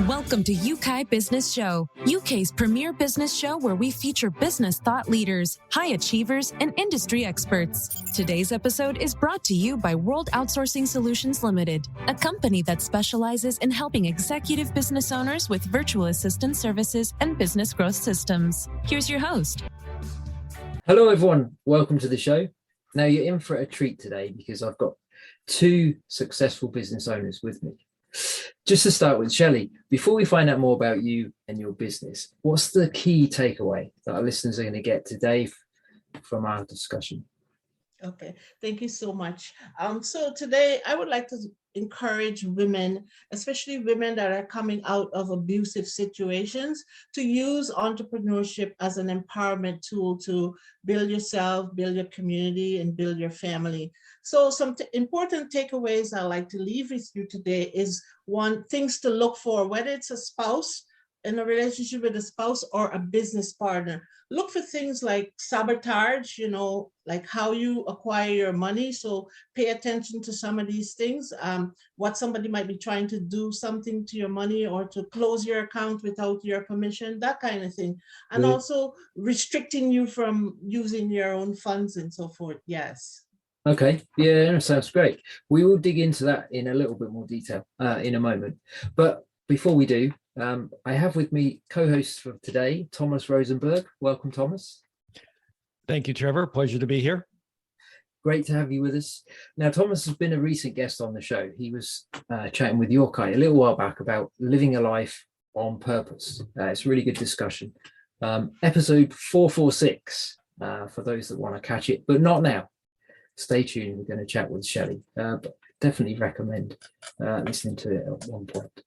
Welcome to UK Business Show, UK's premier business show where we feature business thought leaders, high achievers, and industry experts. Today's episode is brought to you by World Outsourcing Solutions Limited, a company that specializes in helping executive business owners with virtual assistant services and business growth systems. Here's your host. Hello, everyone. Welcome to the show. Now, you're in for a treat today because I've got two successful business owners with me. Just to start with, Shelley, before we find out more about you and your business, what's the key takeaway that our listeners are going to get today from our discussion? Okay, thank you so much. So today I would like to encourage women, especially women that are coming out of abusive situations, to use entrepreneurship as an empowerment tool to build yourself, build your community, and build your family. So some important takeaways I like to leave with you today is one, things to look for, whether it's a spouse, in a relationship with a spouse or a business partner. Look for things like sabotage, like how you acquire your money. So pay attention to some of these things, what somebody might be trying to do something to your money or to close your account without your permission, that kind of thing. And also restricting you from using your own funds and so forth. Yes. Okay, yeah, sounds great. We will dig into that in a little bit more detail in a moment. But before we do, I have with me co-hosts for today, Thomas Rosenberg. Welcome, Thomas. Thank you, Trevor. Pleasure to be here. Great to have you with us. Now, Thomas has been a recent guest on the show. He was chatting with Yorkai a little while back about living a life on purpose. It's a really good discussion. Episode 446, for those that want to catch it, but not now. Stay tuned. We're going to chat with Shelley, but definitely recommend listening to it at one point.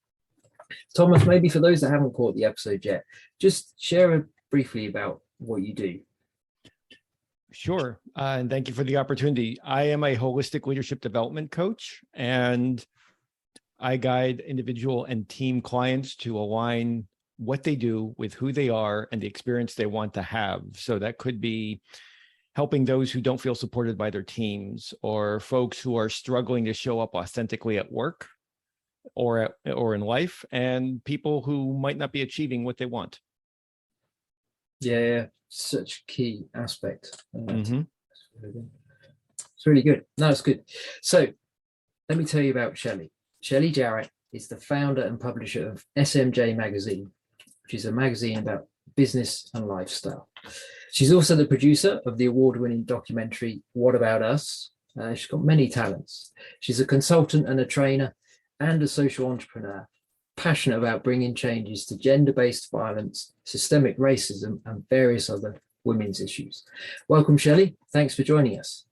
Thomas, maybe for those that haven't caught the episode yet, just share briefly about what you do. Sure. And thank you for the opportunity. I am a holistic leadership development coach, and I guide individual and team clients to align what they do with who they are and the experience they want to have. So that could be helping those who don't feel supported by their teams, or folks who are struggling to show up authentically at work or in life, and people who might not be achieving what they want. Yeah, such a key aspect. It's really good. No, it's good. So let me tell you about Shelley. Shelley Jarrett is the founder and publisher of SMJ Magazine, which is a magazine about business and lifestyle. She's also the producer of the award-winning documentary What About Us? She's got many talents. She's a consultant and a trainer and a social entrepreneur, passionate about bringing changes to gender-based violence, systemic racism, and various other women's issues. Welcome, Shelley. Thanks for joining us.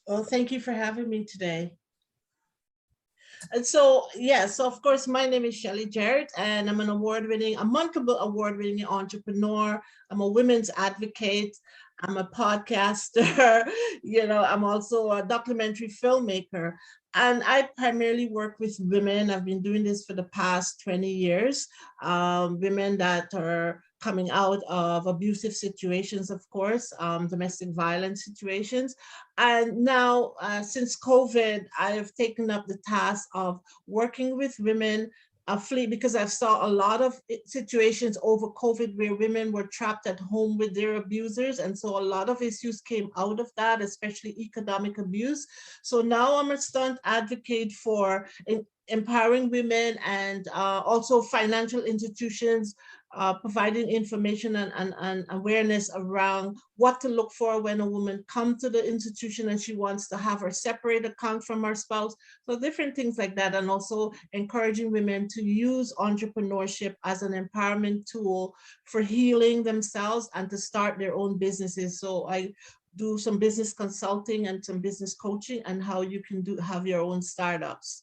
Well, thank you for having me today. And so of course, my name is Shelley Jarrett, and I'm a multiple award-winning entrepreneur. I'm a women's advocate. I'm a podcaster. I'm also a documentary filmmaker. And I primarily work with women. I've been doing this for the past 20 years. Women that are coming out of abusive situations, of course, domestic violence situations. And now, since COVID, I have taken up the task of working with women because I've saw a lot of situations over COVID where women were trapped at home with their abusers. And so a lot of issues came out of that, especially economic abuse. So now I'm a stunt advocate for empowering women and also financial institutions, providing information and awareness around what to look for when a woman comes to the institution and she wants to have her separate account from her spouse. So different things like that, and also encouraging women to use entrepreneurship as an empowerment tool for healing themselves and to start their own businesses. So I do some business consulting and some business coaching and how you can have your own startups.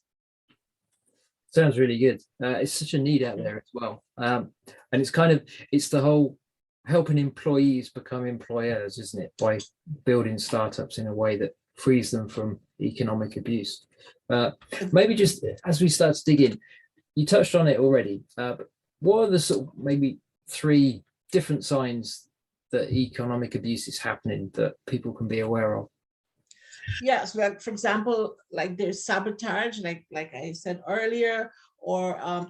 Sounds really good. It's such a need out there as well. And it's the whole helping employees become employers, isn't it? By building startups in a way that frees them from economic abuse. Maybe just as we start to dig in, you touched on it already, but what are the sort of maybe 3 different signs that economic abuse is happening that people can be aware of? Yes, well, for example, like there's sabotage, like I said earlier,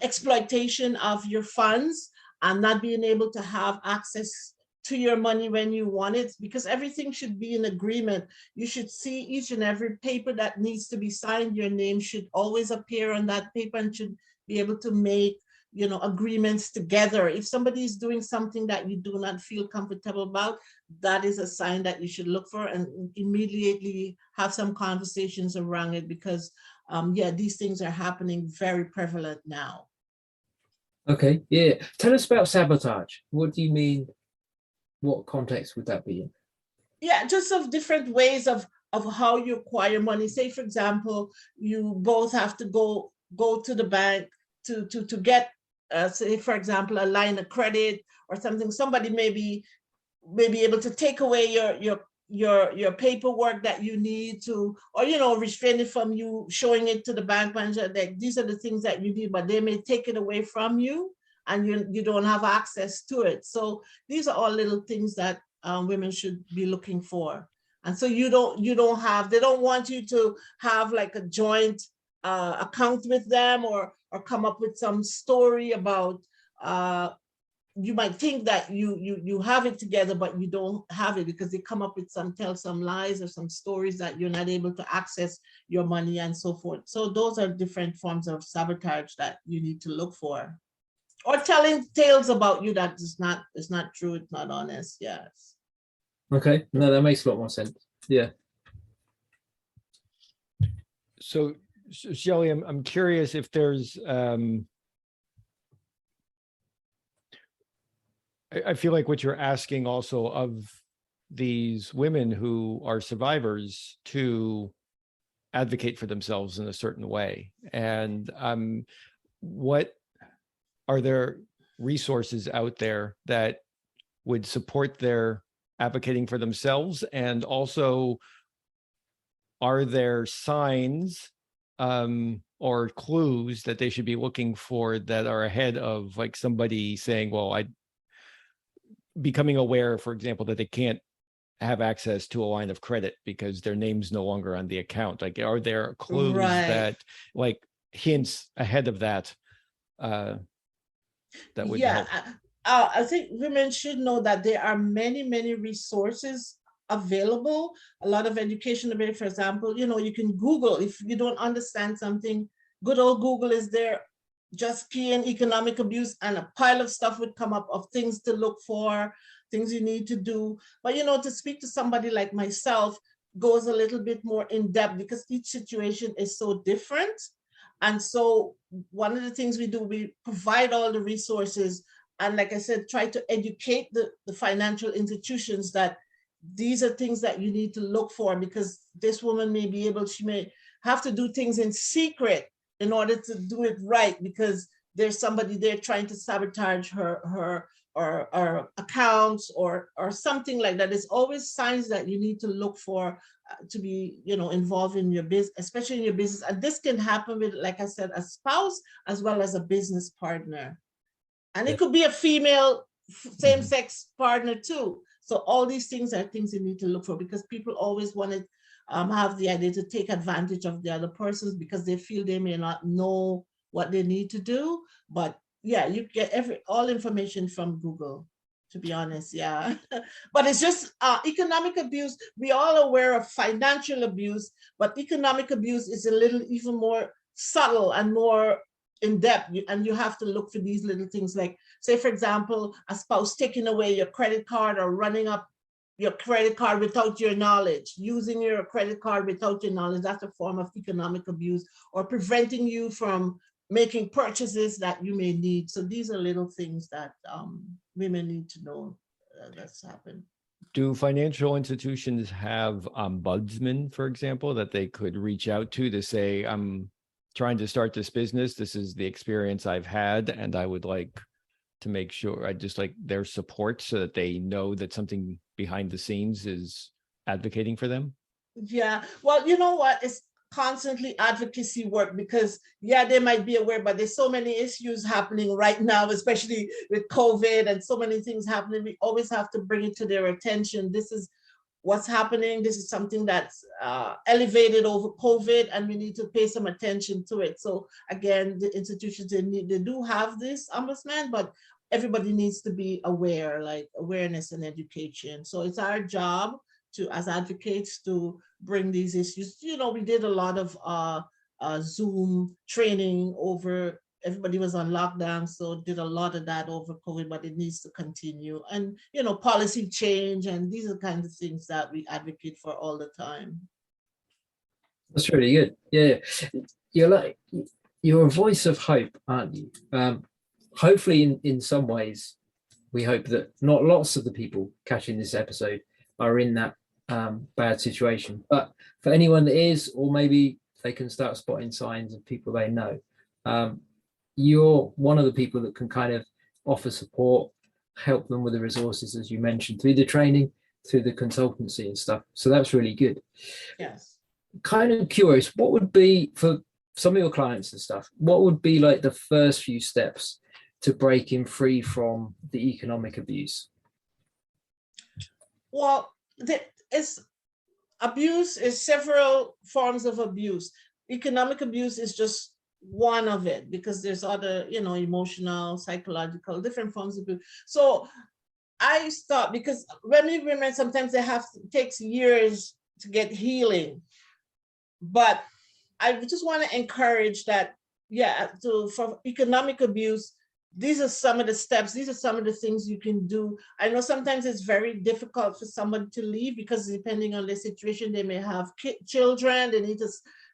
exploitation of your funds and not being able to have access to your money when you want it, because everything should be in agreement. You should see each and every paper that needs to be signed. Your name should always appear on that paper and should be able to make, agreements together. If somebody is doing something that you do not feel comfortable about, that is a sign that you should look for and immediately have some conversations around it, because these things are happening very prevalent now. Okay, yeah. Tell us about sabotage. What do you mean? What context would that be in? Yeah, just of different ways of how you acquire money. Say, for example, you both have to go to the bank to get, say, for example, a line of credit or something. Somebody may be able to take away your paperwork that you need to, or restrain it from you showing it to the bank manager that these are the things that you need, but they may take it away from you and you don't have access to it. So these are all little things that women should be looking for. And so they don't want you to have like a joint account with them, or come up with some story about, you might think that you have it together, but you don't have it, because they come up with tell some lies or some stories that you're not able to access your money and so forth. So those are different forms of sabotage that you need to look for. Or telling tales about you that is not true, it's not honest. Yes. Okay, no, that makes a lot more sense. Yeah. So Shelley, I'm curious if there's I feel like what you're asking also of these women who are survivors to advocate for themselves in a certain way. And what are there resources out there that would support their advocating for themselves? And also, are there signs or clues that they should be looking for that are ahead of like somebody saying, well, becoming aware, for example, that they can't have access to a line of credit because their name's no longer on the account? Like, are there clues that, like, hints ahead of that that would help? I think women should know that there are many resources available, a lot of education available. For example, you can Google if you don't understand something. Good old Google is there. Just key in economic abuse and a pile of stuff would come up of things to look for, things you need to do. But to speak to somebody like myself goes a little bit more in depth, because each situation is so different. And so one of the things we do, we provide all the resources. And like I said, try to educate the financial institutions that these are things that you need to look for, because this woman she may have to do things in secret in order to do it right, because there's somebody there trying to sabotage her or accounts or something like that. There's always signs that you need to look for to be involved in your business, especially in your business. And this can happen with, like I said, a spouse as well as a business partner. And it could be a female same-sex partner too. So all these things are things you need to look for, because people always want to have the idea to take advantage of the other persons because they feel they may not know what they need to do. But yeah, you get all information from Google, to be honest. Yeah. But it's just economic abuse. We all are aware of financial abuse, but economic abuse is a little even more subtle and more in depth, and you have to look for these little things, like, say, for example, a spouse taking away your credit card or running up your credit card without your knowledge, using your credit card without your knowledge. That's a form of economic abuse, or preventing you from making purchases that you may need. So these are little things that women need to know that's happened. Do financial institutions have ombudsmen, for example, that they could reach out to say, I'm trying to start this business, this is the experience I've had, and I would like to make sure, I just like their support so that they know that something behind the scenes is advocating for them? Yeah, well, you know what? It's constantly advocacy work, because they might be aware, but there's so many issues happening right now, especially with COVID and so many things happening. We always have to bring it to their attention. This is what's happening. This is something that's elevated over COVID, and we need to pay some attention to it. So again, the institutions, they do have this ombudsman, but everybody needs to be aware, like awareness and education. So it's our job to, as advocates, to bring these issues. You know, we did a lot of Zoom training over, everybody was on lockdown, so did a lot of that over COVID, but it needs to continue. And, you know, policy change, and these are the kinds of things that we advocate for all the time. That's really good. Yeah. You're a voice of hope, aren't you? Hopefully in some ways, we hope that not lots of the people catching this episode are in that bad situation, but for anyone that is, or maybe they can start spotting signs of people they know, you're one of the people that can kind of offer support, help them with the resources, as you mentioned, through the training, through the consultancy and stuff. So that's really good. Yes. Kind of curious, what would be, for some of your clients and stuff, what would be like the first few steps to breaking free from the economic abuse? Well, abuse is several forms of abuse. Economic abuse is just one of it, because there's other, you know, emotional, psychological, different forms of abuse. So I start, because many women, sometimes it takes years to get healing. But I just want to encourage that, for economic abuse, these are some of the steps, these are some of the things you can do. I know sometimes it's very difficult for someone to leave, because depending on their situation, they may have children, they need to,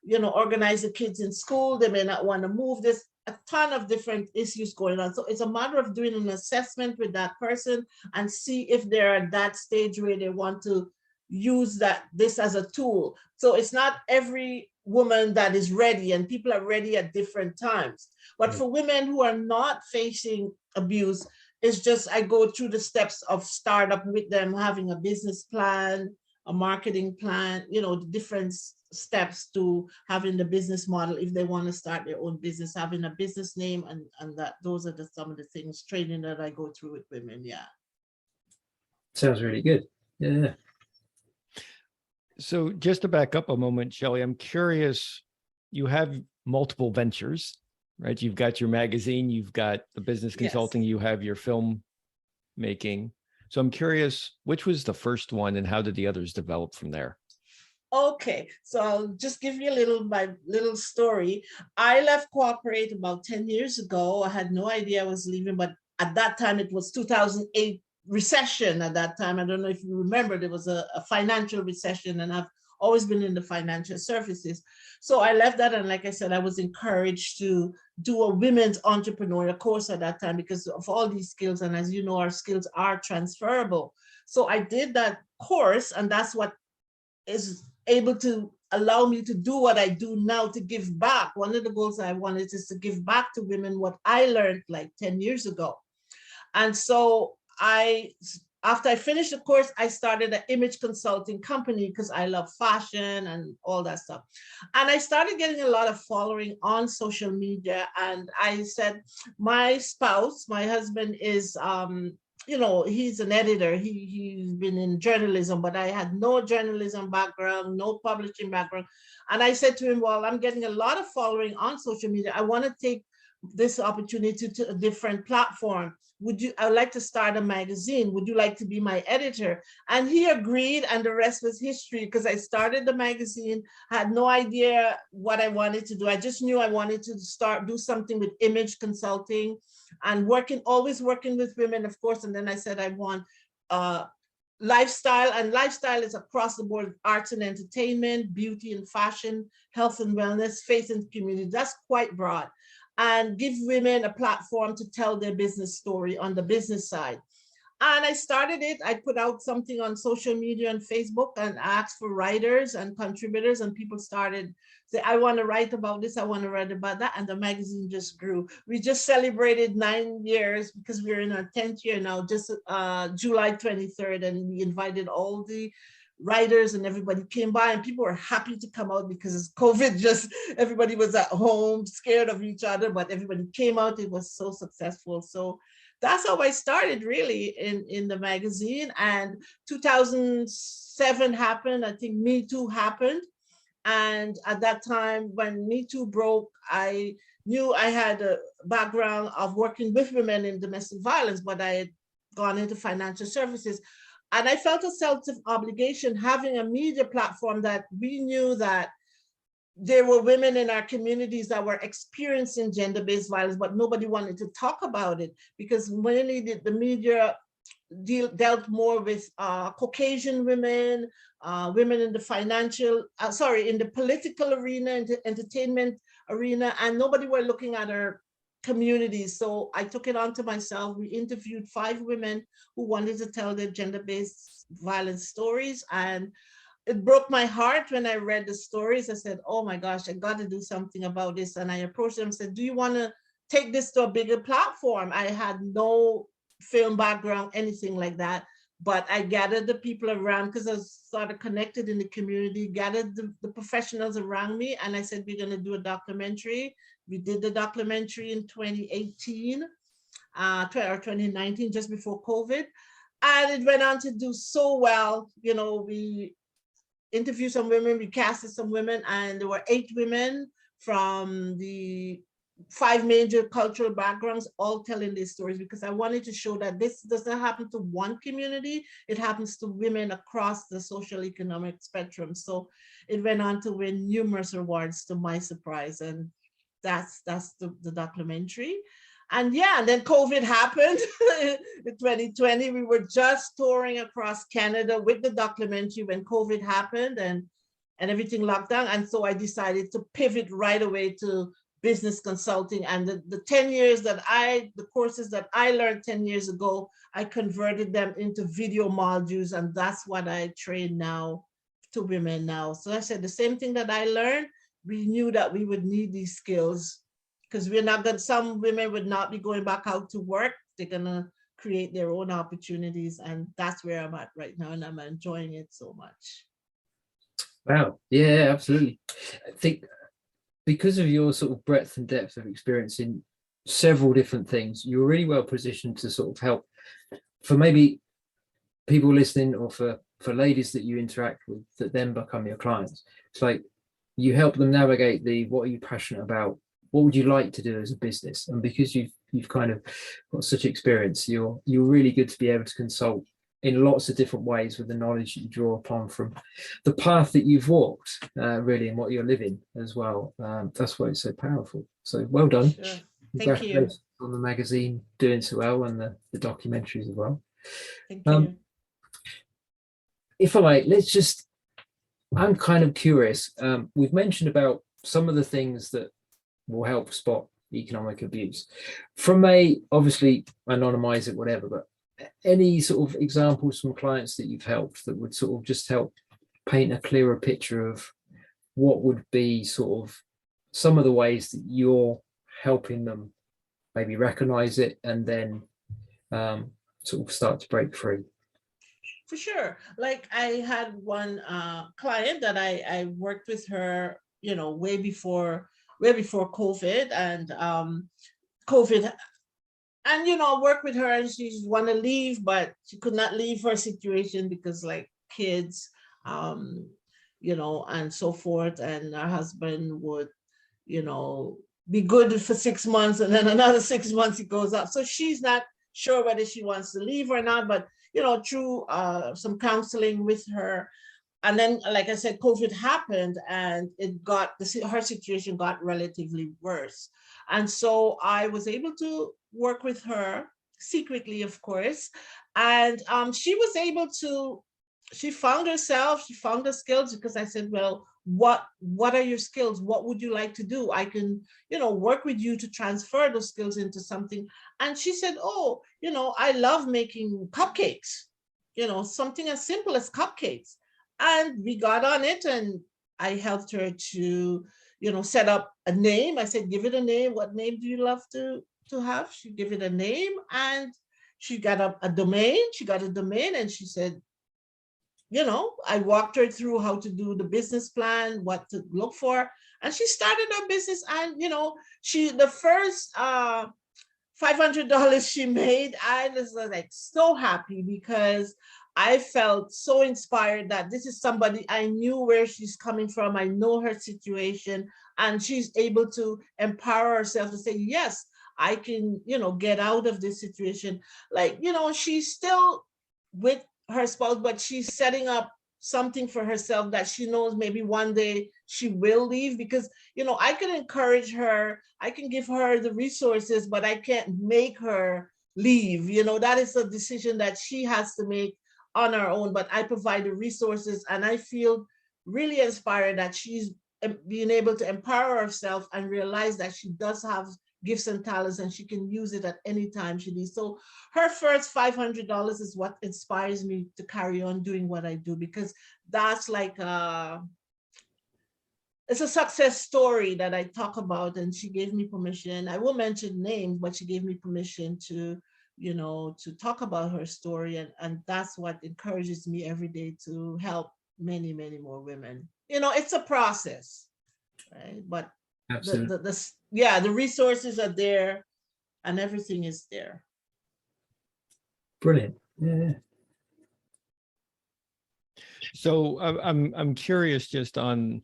you know, organize the kids in school, they may not want to move. There's a ton of different issues going on. So it's a matter of doing an assessment with that person and see if they're at that stage where they want to use this as a tool. So it's not every woman that is ready, and people are ready at different times. But for women who are not facing abuse, it's just, I go through the steps of startup with them, having a business plan, a marketing plan, you know, the different steps to having the business model if they want to start their own business, having a business name, and that those are some of the things, training that I go through with women. Yeah. Sounds really good. Yeah. So just to back up a moment, Shelley, I'm curious, you have multiple ventures, right? You've got your magazine, you've got the business consulting, you have your film making. So I'm curious, which was the first one and how did the others develop from there? Okay, so I'll just give you my little story. I left corporate about 10 years ago. I had no idea I was leaving, but at that time it was 2008 recession at that time. I don't know if you remember, there was a financial recession, and I've always been in the financial services. So I left that, and like I said, I was encouraged to do a women's entrepreneurial course at that time because of all these skills. And as you know, our skills are transferable. So I did that course, and that's what is able to allow me to do what I do now, to give back. One of the goals I wanted is to give back to women what I learned like 10 years ago. And so after I finished the course, I started an image consulting company because I love fashion and all that stuff. And I started getting a lot of following on social media. And I said, my spouse, my husband is, you know, he's an editor. He's been in journalism, but I had no journalism background, no publishing background. And I said to him, well, I'm getting a lot of following on social media. I want to take this opportunity to a different platform. I would like to start a magazine. Would you like to be my editor? And he agreed, and the rest was history, because I started the magazine, had no idea what I wanted to do. I just knew I wanted to do something with image consulting and always working with women, of course. And then I said, I want lifestyle, and lifestyle is across the board: arts and entertainment, beauty and fashion, health and wellness, faith and community. That's quite broad. And give women a platform to tell their business story on the business side. And I started it. I put out something on social media and Facebook and asked for writers and contributors, and people started say, I want to write about this, I want to write about that. And the magazine just grew. We just celebrated 9 years because we're in our 10th year now, just July 23rd. And we invited all the writers, and everybody came by, and people were happy to come out because COVID, everybody was at home scared of each other, but everybody came out. It was so successful. So that's how I started really in the magazine. And 2007 happened. I think Me Too happened. And at that time, when Me Too broke, I knew I had a background of working with women in domestic violence, but I had gone into financial services. And I felt a sense of obligation having a media platform that we knew that there were women in our communities that were experiencing gender-based violence, but nobody wanted to talk about it because mainly the media dealt more with Caucasian women, women in the in the political arena, in the entertainment arena, and nobody were looking at our communities. So I took it onto myself. We interviewed 5 women who wanted to tell their gender-based violence stories, and it broke my heart when I read the stories. I said, oh my gosh, I got to do something about this. And I approached them and said, do you want to take this to a bigger platform? I had no film background, anything like that. But I gathered the people around because I was sort of connected in the community, gathered the professionals around me. And I said, we're going to do a documentary. We did the documentary in 2018 or 2019, just before COVID. And it went on to do so well. You know, we interviewed some women, we casted some women, and there were 8 women from the 5 major cultural backgrounds, all telling these stories, because I wanted to show that this doesn't happen to one community, it happens to women across the social economic spectrum. So it went on to win numerous awards to my surprise, and that's the documentary. And yeah, and then COVID happened in 2020. We were just touring across Canada with the documentary when COVID happened and everything locked down. And so I decided to pivot right away to business consulting. And the 10 years that the courses that I learned 10 years ago, I converted them into video modules. And that's what I train now to women now. So I said the same thing that I learned, we knew that we would need these skills, because we're not going, some women would not be going back out to work. They're going to create their own opportunities. And that's where I'm at right now. And I'm enjoying it so much. Wow. Yeah, absolutely. I think because of your sort of breadth and depth of experience in several different things, you're really well positioned to sort of help for maybe people listening, or for ladies that you interact with that then become your clients. It's like you help them navigate what are you passionate about? What would you like to do as a business? And because you've kind of got such experience, you're really good to be able to consult in lots of different ways with the knowledge that you draw upon from the path that you've walked, really, and what you're living as well. That's why it's so powerful. So well done. Sure. Congratulations on the magazine doing so well, and the documentaries as well. Thank you. If I might, I'm kind of curious. We've mentioned about some of the things that will help spot economic abuse. From obviously anonymize it, whatever, but any sort of examples from clients that you've helped that would sort of just help paint a clearer picture of what would be sort of some of the ways that you're helping them maybe recognize it and then sort of start to break free? For sure. Like I had one client that I worked with her, you know, way before COVID, and COVID, and you know, work with her, and she want to leave, but she could not leave her situation because like kids, you know, and so forth, and her husband would, you know, be good for 6 months, and then another 6 months he goes up. So she's not sure whether she wants to leave or not, but you know, through some counseling with her. And then, like I said, COVID happened, and her situation got relatively worse. And so I was able to work with her secretly, of course. And she was able to, she found herself, she found her skills, because I said, well, what are your skills? What would you like to do? I can, you know, work with you to transfer those skills into something. And she said, oh, you know, I love making cupcakes, you know, something as simple as cupcakes. And we got on it, and I helped her to, you know, set up a name. I said, give it a name. What name do you love to have? She gave it a name, and she got a domain. She got a domain, and she said, you know, I walked her through how to do the business plan, what to look for. And she started her business. And, you know, the $500 she made, I was like so happy because I felt so inspired that this is somebody I knew where she's coming from. I know her situation, and she's able to empower herself to say, yes, I can, get out of this situation. Like, she's still with her spouse, but she's setting up something for herself that she knows maybe one day she will leave, because I can encourage her, I can give her the resources, but I can't make her leave. That is a decision that she has to make on her own, but I provide the resources, and I feel really inspired that she's being able to empower herself and realize that she does have gifts and talents and she can use it at any time she needs. So her first $500 is what inspires me to carry on doing what I do, because that's like it's a success story that I talk about, and she gave me permission. I won't mention names, but she gave me permission to to talk about her story, and that's what encourages me every day to help many, many more women. It's a process, right? But Absolutely. the resources are there and everything is there. Brilliant. Yeah. So I'm curious just on.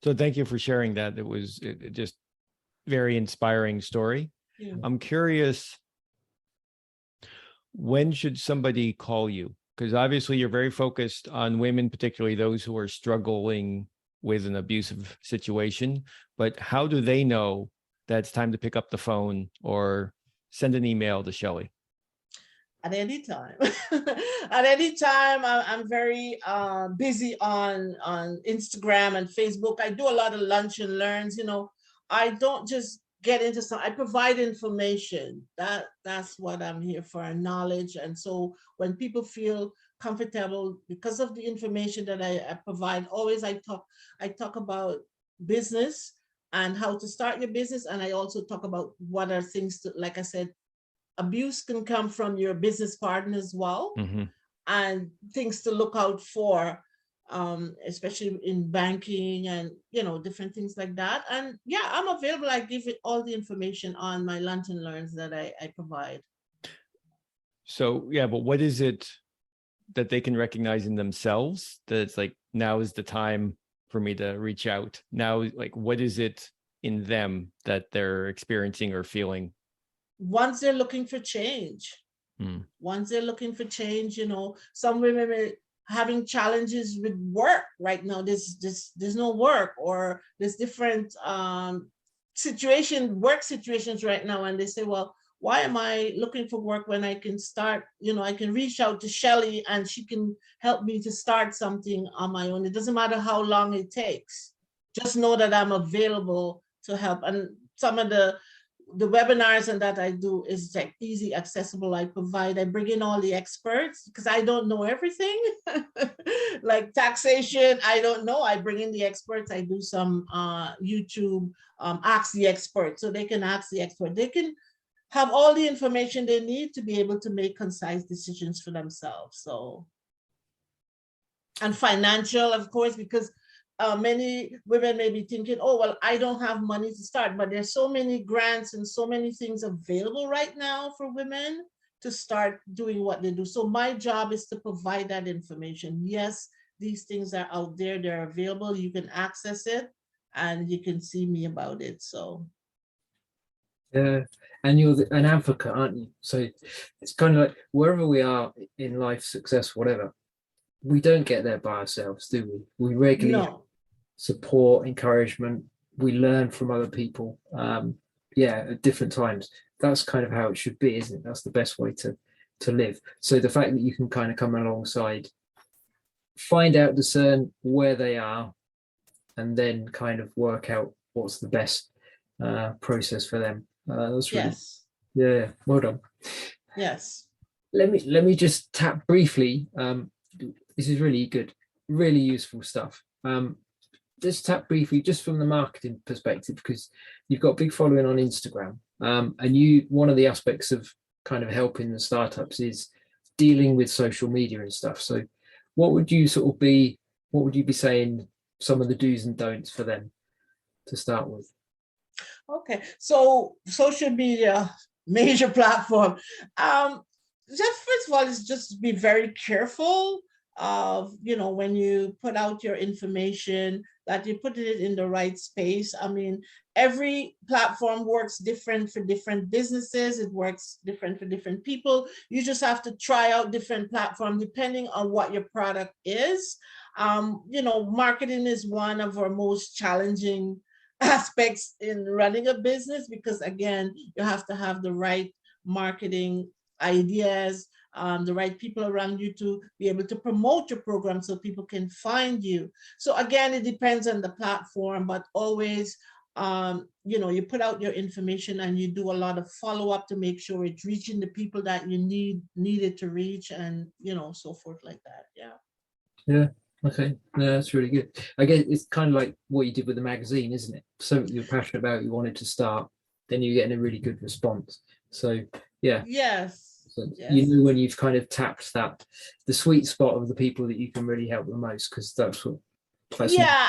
So thank you for sharing that. It was just very inspiring story. Yeah. I'm curious, when should somebody call you? Because obviously you're very focused on women, particularly those who are struggling with an abusive situation. But how do they know that it's time to pick up the phone or send an email to Shelley? At any time. At any time. I'm very busy on Instagram and Facebook. I do a lot of lunch and learns. I don't just get into I provide information. That's what I'm here for, knowledge. And so when people feel comfortable because of the information that I provide, always I talk about business and how to start your business. And I also talk about what are things to, like I said, abuse can come from your business partner as well, and things to look out for, especially in banking and different things like that. And yeah, I'm available. I give it all the information on my lunch and learns that I provide. So yeah, but what is it that they can recognize in themselves that it's like, now is the time for me to reach out? Now, like, what is it in them that they're experiencing or feeling? Once they're looking for change, once they're looking for change, some women are having challenges with work right now. There's no work, or there's different work situations right now. And they say, well, why am I looking for work when I can start, I can reach out to Shelley and she can help me to start something on my own. It doesn't matter how long it takes. Just know that I'm available to help. And some of the webinars and that I do is like easy, accessible. I bring in all the experts because I don't know everything. Like taxation, I don't know. I bring in the experts. I do some YouTube, ask the expert, so they can ask the expert. They can have all the information they need to be able to make concise decisions for themselves. So, and financial, of course, because many women may be thinking, oh, well, I don't have money to start, but there's so many grants and so many things available right now for women to start doing what they do. So my job is to provide that information. Yes, these things are out there, they're available, you can access it, and you can see me about it. So yeah, and you're an advocate, aren't you? So it's kind of like wherever we are in life, success, whatever, we don't get there by ourselves, do we? We regularly have support, encouragement. We learn from other people. At different times. That's kind of how it should be, isn't it? That's the best way to live. So the fact that you can kind of come alongside, find out, discern where they are, and then kind of work out what's the best process for them. That's really, yeah, well done. Yes. Let me just tap briefly. This is really good, really useful stuff. Just tap briefly, just from the marketing perspective, because you've got a big following on Instagram, and one of the aspects of kind of helping the startups is dealing with social media and stuff. So, what would you be saying? Some of the do's and don'ts for them to start with? Okay, so social media, major platform. Just first of all, is just be very careful of, when you put out your information, that you put it in the right space. I mean, every platform works different for different businesses. It works different for different people. You just have to try out different platforms depending on what your product is. Marketing is one of our most challenging aspects in running a business, because again, you have to have the right marketing ideas, the right people around you to be able to promote your program so people can find you. So again, it depends on the platform, but always, you put out your information and you do a lot of follow-up to make sure it's reaching the people that you need it to reach, and so forth like that. Yeah. Okay. No, that's really good. I guess it's kind of like what you did with the magazine, isn't it? Something you're passionate about, you wanted to start, then you're getting a really good response. So yeah. Yes. So Yes. you know when you've kind of tapped the sweet spot of the people that you can really help the most, because that's what. Yeah,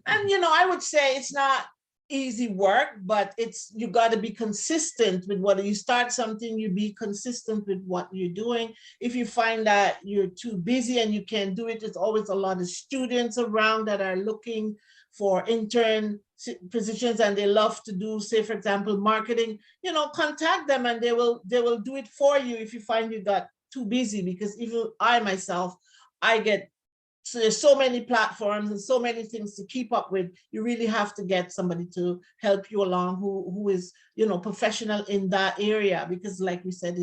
and I would say it's not easy work, but you got to be consistent with what you start something. You be consistent with what you're doing. If you find that you're too busy and you can't do it, there's always a lot of students around that are looking for intern positions, and they love to do, say for example, marketing. Contact them and they will do it for you if you find you got too busy. Because even I myself, so there's so many platforms and so many things to keep up with. You really have to get somebody to help you along who is, professional in that area, because like we said,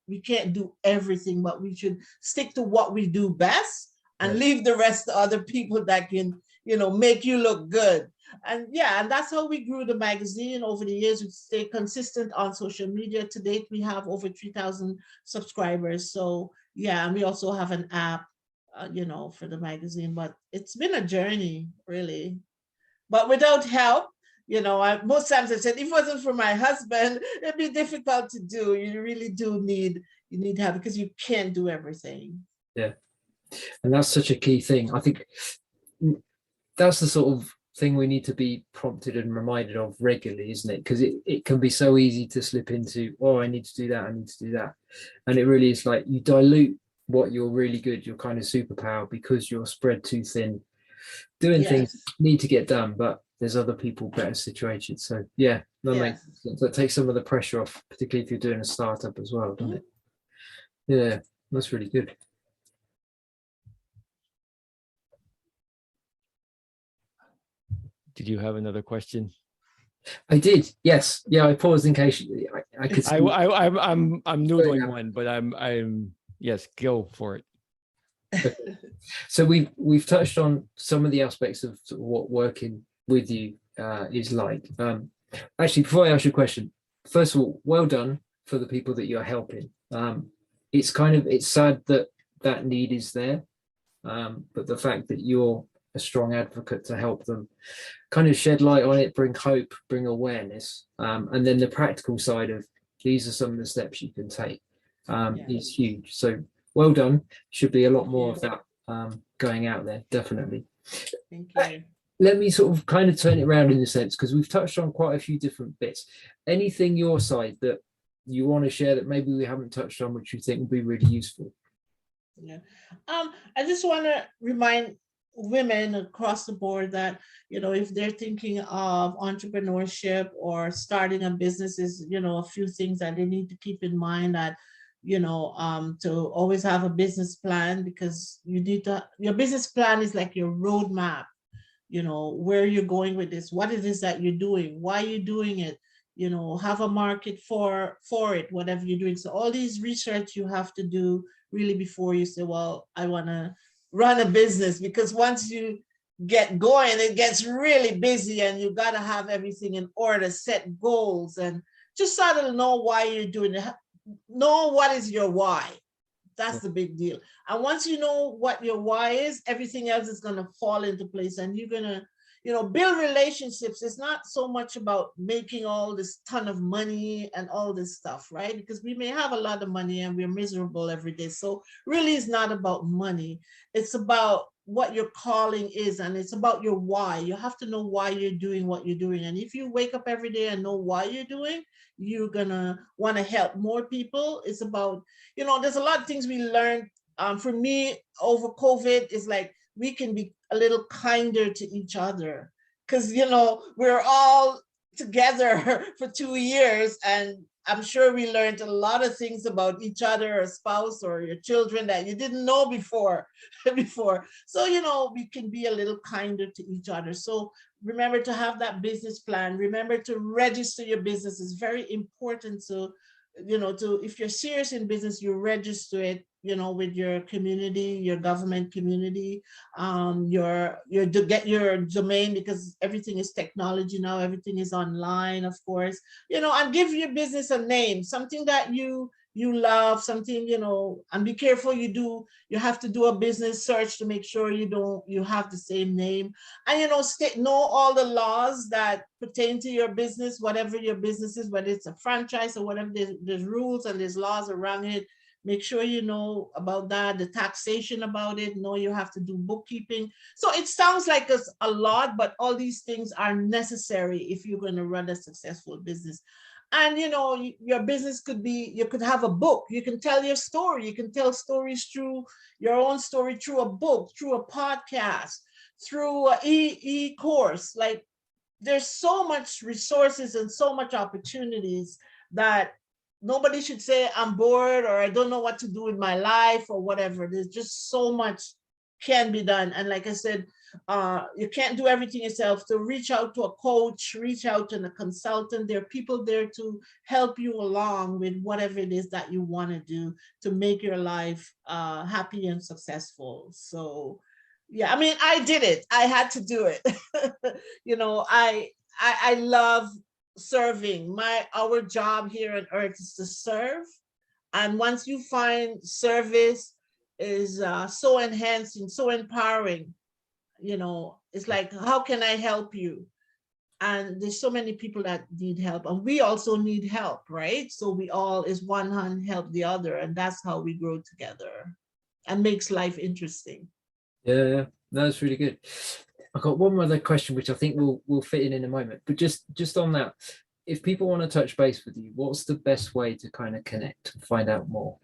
we can't do everything, but we should stick to what we do best and leave the rest to other people that can, make you look good. And that's how we grew the magazine over the years. We stay consistent on social media. To date, we have over 3,000 subscribers. So and we also have an app, for the magazine, but it's been a journey, really. But without help, most times I said, if it wasn't for my husband, it'd be difficult to do. You really do need help, because you can't do everything. Yeah, and that's such a key thing. I think that's the sort of thing we need to be prompted and reminded of regularly, isn't it? Because it can be so easy to slip into, I need to do that, and it really is like you dilute what you're really good, your kind of superpower, because you're spread too thin doing things need to get done, but there's other people better situated. So that makes sense. That takes some of the pressure off, particularly if you're doing a startup as well, doesn't it? Yeah, that's really good. Did you have another question? I did. Yes. Yeah. I paused in case I could. I'm noodling one, but I'm yes. Go for it. Okay. So we've touched on some of the aspects of sort of what working with you is like. Actually, before I ask you a question, first of all, well done for the people that you're helping. It's sad that need is there, but the fact that you're a strong advocate to help them kind of shed light on it, bring hope, bring awareness, and then the practical side of these are some of the steps you can take is huge. So well done. Should be a lot more of that going out there, definitely. Thank you. Let me sort of kind of turn it around in a sense, because we've touched on quite a few different bits. Anything your side that you want to share that maybe we haven't touched on, which you think would be really useful? I just want to remind women across the board that, if they're thinking of entrepreneurship or starting a business, is, a few things that they need to keep in mind, that to always have a business plan, because your business plan is like your roadmap, where you're going with this, what it is that you're doing, why you're doing it, have a market for it, whatever you're doing. So all these research you have to do really before you say, well, I want to run a business, because once you get going, it gets really busy and you got to have everything in order, set goals, and just sort of know why you're doing it. Know what is your why. That's the big deal. And once you know what your why is, everything else is going to fall into place, and you're going to, build relationships. It's not so much about making all this ton of money and all this stuff, right? Because we may have a lot of money and we're miserable every day. So really it's not about money. It's about what your calling is, and it's about your why. You have to know why you're doing what you're doing. And if you wake up every day and know why you're doing, you're gonna want to help more people. It's about, there's a lot of things we learned. For me, over COVID, is like we can be a little kinder to each other, because we're all together for 2 years, and I'm sure we learned a lot of things about each other, or spouse, or your children that you didn't know before. So, we can be a little kinder to each other. So remember to have that business plan. Remember to register your business. It's very important to, if you're serious in business, you register it, with your community, your government community, to get your domain, because everything is technology now, everything is online, of course, and give your business a name, something that you love, something, and be careful you have to do a business search to make sure you have the same name, and know all the laws that pertain to your business, whatever your business is, whether it's a franchise or whatever. There's rules and there's laws around it. Make sure you know about that, the taxation about it. Know you have to do bookkeeping. So it sounds like it's a lot, but all these things are necessary if you're going to run a successful business. And your business you could have a book. You can tell your story. You can tell stories through your own story, through a book, through a podcast, through an e-course. Like, there's so much resources and so much opportunities that nobody should say, I'm bored, or I don't know what to do with my life, or whatever. There's just so much can be done. And like I said, you can't do everything yourself. So reach out to a coach, reach out to a consultant. There are people there to help you along with whatever it is that you want to do to make your life happy and successful. So yeah, I mean, I did it. I had to do it. I love serving. Our job here on earth is to serve. And once you find service is so enhancing, so empowering, it's like, how can I help you? And there's so many people that need help, and we also need help, right? So we all, is one hand help the other, and that's how we grow together and makes life interesting. Yeah, that's really good. I've got one other question, which I think will fit in a moment. But just on that, if people want to touch base with you, what's the best way to kind of connect and find out more?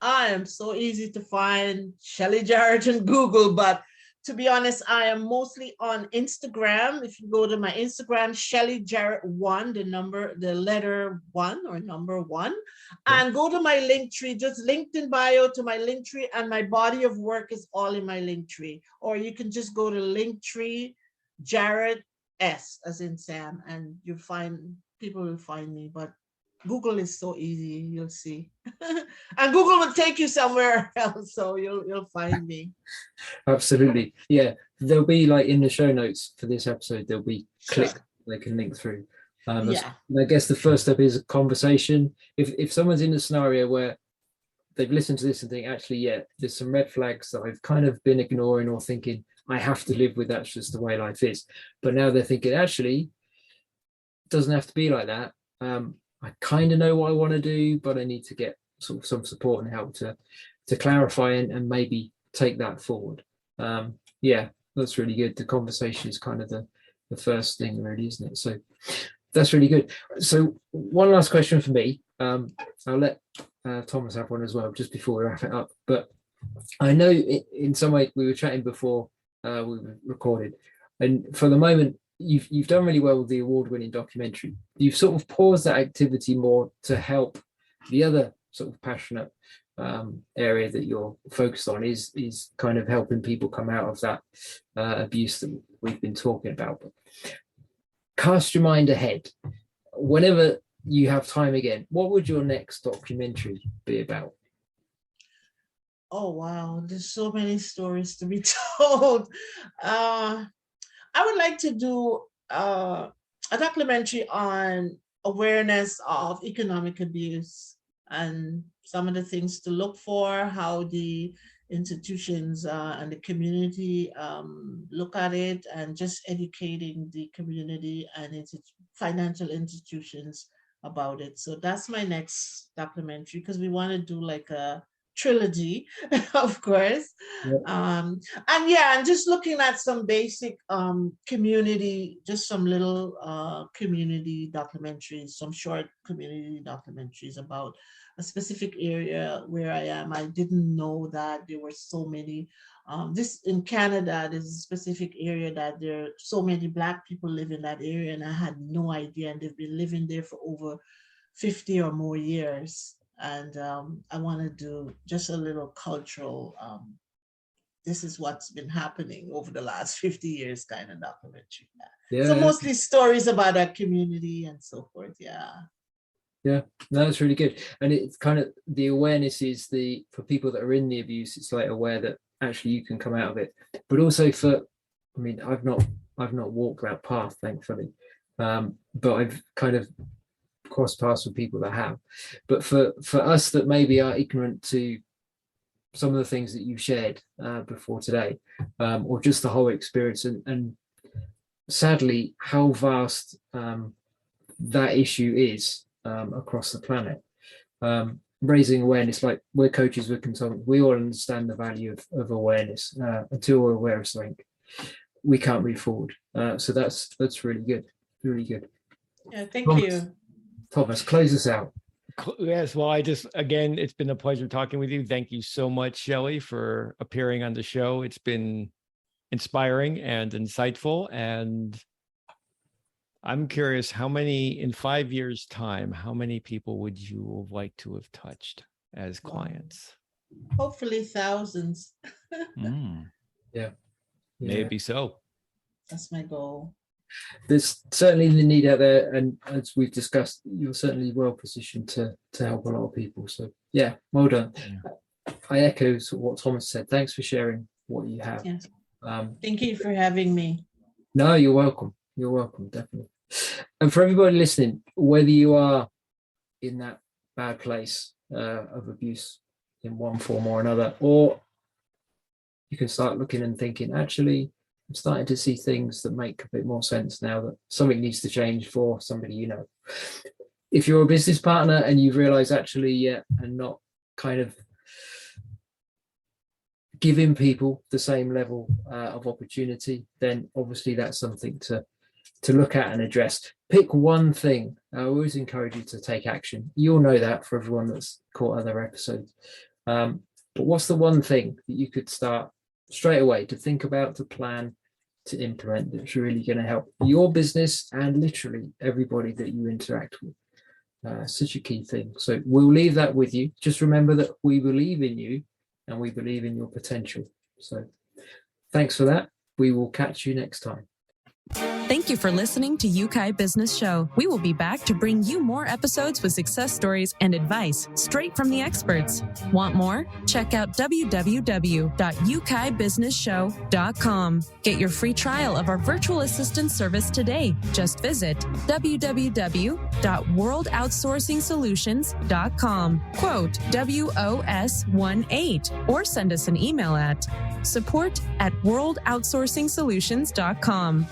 I am so easy to find, Shelley Jarrett in Google, but to be honest, I am mostly on Instagram. If you go to my Instagram, Shelley Jarrett 1, the letter 1 or number 1, and go to my link tree, just LinkedIn bio to my link tree, and my body of work is all in my link tree. Or you can just go to Linktree Jarrett S as in Sam, and people will find me. But Google is so easy, you'll see. And Google will take you somewhere else, so you'll find me. Absolutely. Yeah. There'll be, like, in the show notes for this episode, there'll be click they can link through. Yeah. I guess the first step is a conversation. If someone's in a scenario where they've listened to this and think, actually, yeah, there's some red flags that I've kind of been ignoring or thinking I have to live with, that's just the way life is. But now they're thinking, actually, it doesn't have to be like that. I kind of know what I want to do, but I need to get sort of some support and help to clarify and maybe take that forward. Yeah, that's really good. The conversation is kind of the first thing, really, isn't it? So that's really good. So one last question for me. I'll let Thomas have one as well, just before we wrap it up. But I know in some way we were chatting before we recorded, and for the moment, you've done really well with the award-winning documentary. You've sort of paused that activity more to help the other sort of passionate area that you're focused on, is kind of helping people come out of that abuse that we've been talking about. But cast your mind ahead. Whenever you have time again, what would your next documentary be about? Oh, wow. There's so many stories to be told. I would like to do a documentary on awareness of economic abuse and some of the things to look for, how the institutions and the community look at it, and just educating the community and financial institutions about it. So that's my next documentary, because we want to do like a trilogy, of course. Yep. And just looking at some basic community, just some little community documentaries, some short community documentaries about a specific area where I am. I didn't know that there were so many. This in Canada, there's a specific area that there are so many Black people live in that area, and I had no idea. And they've been living there for over 50 or more years. And I want to do just a little cultural, this is what's been happening over the last 50 years kind of documentary. Yeah. So mostly stories about our community and so forth. Yeah. Yeah, no, that's really good. And it's kind of the awareness is for people that are in the abuse, it's like aware that actually you can come out of it. But also I've not walked that path, thankfully. But I've kind of crossed paths with people that have. But for us that maybe are ignorant to some of the things that you shared before today, or just the whole experience, and sadly how vast that issue is across the planet, raising awareness, like we're coaches, we're consultants, we all understand the value of awareness. Until we're aware of something, we can't move forward. So that's really good, really good. Yeah, thank Thomas, you. Thomas, close us out. Yes, well, again, it's been a pleasure talking with you. Thank you so much, Shelley, for appearing on the show. It's been inspiring and insightful. And I'm curious, in 5 years' time, how many people would you have liked to have touched as clients? Hopefully thousands. Yeah. Maybe so. That's my goal. There's certainly the need out there, and as we've discussed, you're certainly well positioned to help a lot of people. So yeah, well done. Yeah. I echo what Thomas said. Thanks for sharing what you have. Yeah. Thank you for having me. No, you're welcome. You're welcome, definitely. And for everybody listening, whether you are in that bad place of abuse in one form or another, or you can start looking and thinking, actually, I'm starting to see things that make a bit more sense now, that something needs to change for somebody you know. If you're a business partner and you've realized actually, and not kind of giving people the same level of opportunity, then obviously that's something to look at and address. Pick one thing. I always encourage you to take action. You'll know that for everyone that's caught other episodes. But what's the one thing that you could start straight away to think about, to plan, to implement, that's really going to help your business and literally everybody that you interact with? Such a key thing. So we'll leave that with you. Just remember that we believe in you and we believe in your potential. So thanks for that. We will catch you next time. Thank you for listening to UK Business Show. We will be back to bring you more episodes with success stories and advice straight from the experts. Want more? Check out www.ukbusinessshow.com. Get your free trial of our virtual assistant service today. Just visit www.worldoutsourcingsolutions.com. Quote WOS18 or send us an email at support@worldoutsourcingsolutions.com.